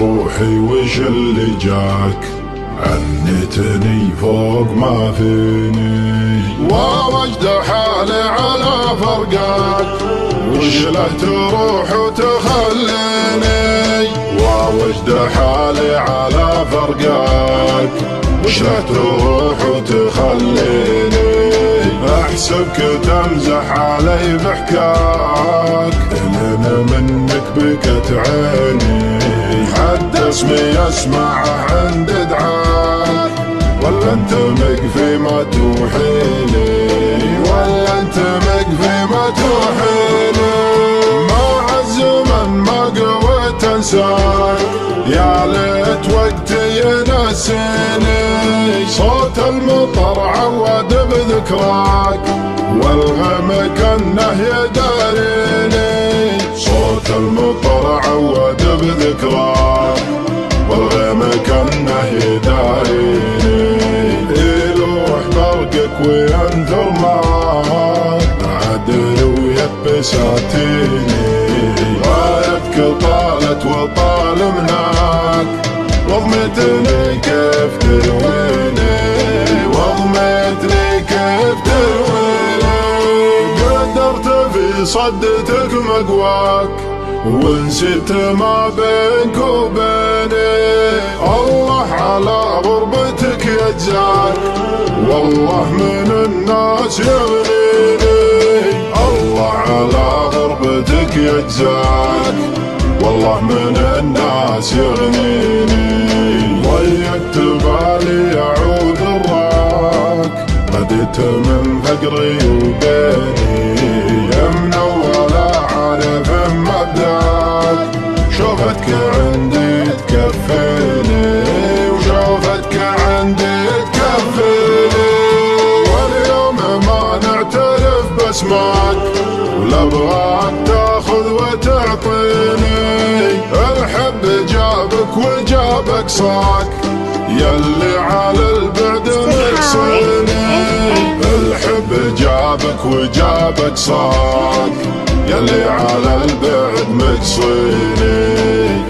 روحي وش اللي جاك؟ عنتني فوق ما فيني، ووجد حالي على فرقاك، وش له تروح وتخليني، ووجد حالي على فرقاك، وش له تروح وتخليني، احسبك تمزح علي بحكاك، لين منك بكت عيني، حد اسمي يسمعه عند دعاك، ولا انت مقفي ما توحيلي، ولا انت مقفي ما توحيلي، مع الزمن ما قويت انساك، يا ليت وقتي ينسيني، صوت المطر عود بذكراك، والغم كانه يداريني، صوت المطر عود بذكراك، والغم كانه يداريني، يلوح برقك وينثر معاك، عدل ويبساتيني، غايتك طالت وطال مناك، وضمتني كيف ترويني، وضمتني كيف ترويني، قدرت في صدتك مقواك، ونسيت ما بينك وبيني، الله على غربتك يجزاك، والله من الناس يغنيني، الله على غربتك يجزاك، والله من الناس يغنيني، ضيقت بالي يعود الراك، بديت من فقري وبيني، يا منولا عارف مبداك، شوفتك عندي تكفيني، وشوفتك عندي تكفيني، واليوم ما نعترف باسمك، ولا ابغاك تاخذ وتعطيني، الحب جابك وجابك صاك، يلي على البعد مقصيني، الحب جابك وجابك صاك، يلي على البعد مقصيني،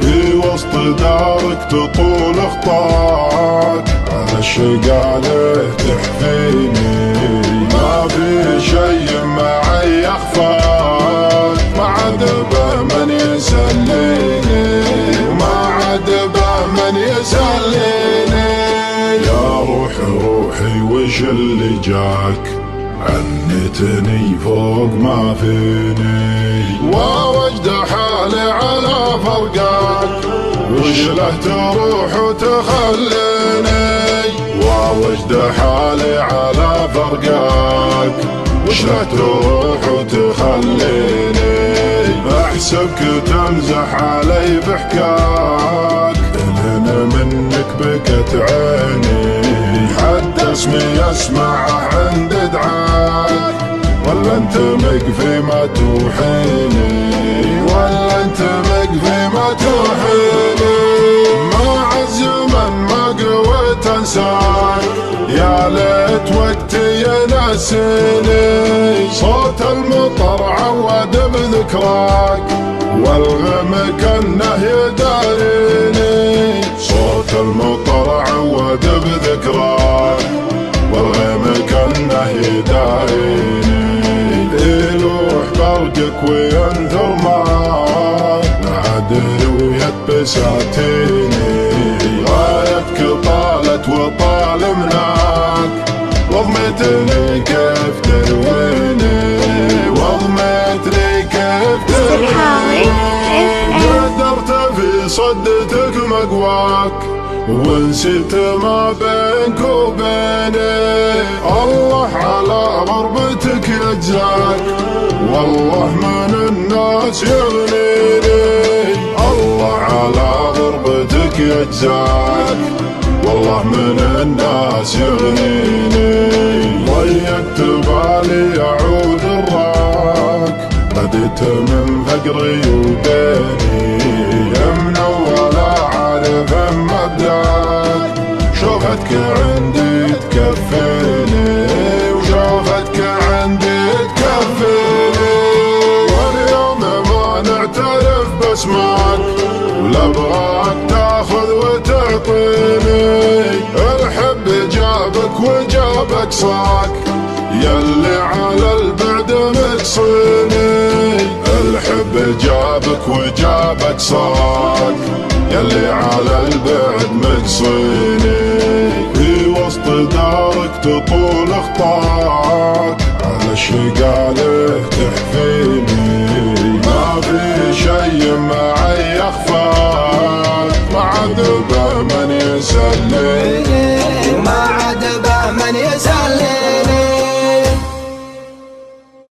في وسط دارك تطول خطاك، على الشقالة تحفيني، ما في شي معي يخفاك، ما عاد به من يسليني، وما عاد به من يسليني، يا روحي وش اللي جاك؟ عنتني فوق ما فيني، ووجد حالي على فرقاك، وش له تروح وتخليني، ووجد حالي على فرقاك، وش له تروح وتخليني، احسبك تمزح علي بحكاك، لين منك بكت عيني، حد اسمي يسمعه عند دعاك، ولا انت مقفي ما توحيني، ولا انت مقفي ما توحيني، مع الزمن ما قويت انساك، يا ليت وقتي ينسيني، صوت المطر عود بذكراك، والغم كانه يداريني، صوت المطر عود بذكراك، والغم كانه يداريني، يلوح برقك وينثر معاك، عدل ويبساتيني، غايتك طالت وطال مناك، وضمتني كيف ترويني، وضمتني كيف ترويني، قدرت في صدتك مقواك، ونسيت ما بينك وبيني، الله على غربتك يجزاك، والله من الناس يغنيني، الله على غربتك يجزاك، والله من الناس يغنيني، ضيقت بالي يعود الراك، بديت من فقري وبيني، اسمعك ولا ابغاك تاخذ وتعطيني. الحب جابك وجابك صاك يلي على البعد مقصيني. الحب جابك وجابك صاك يلي على البعد مقصيني. في وسط دارك تطول اخطاك على الشقا عليك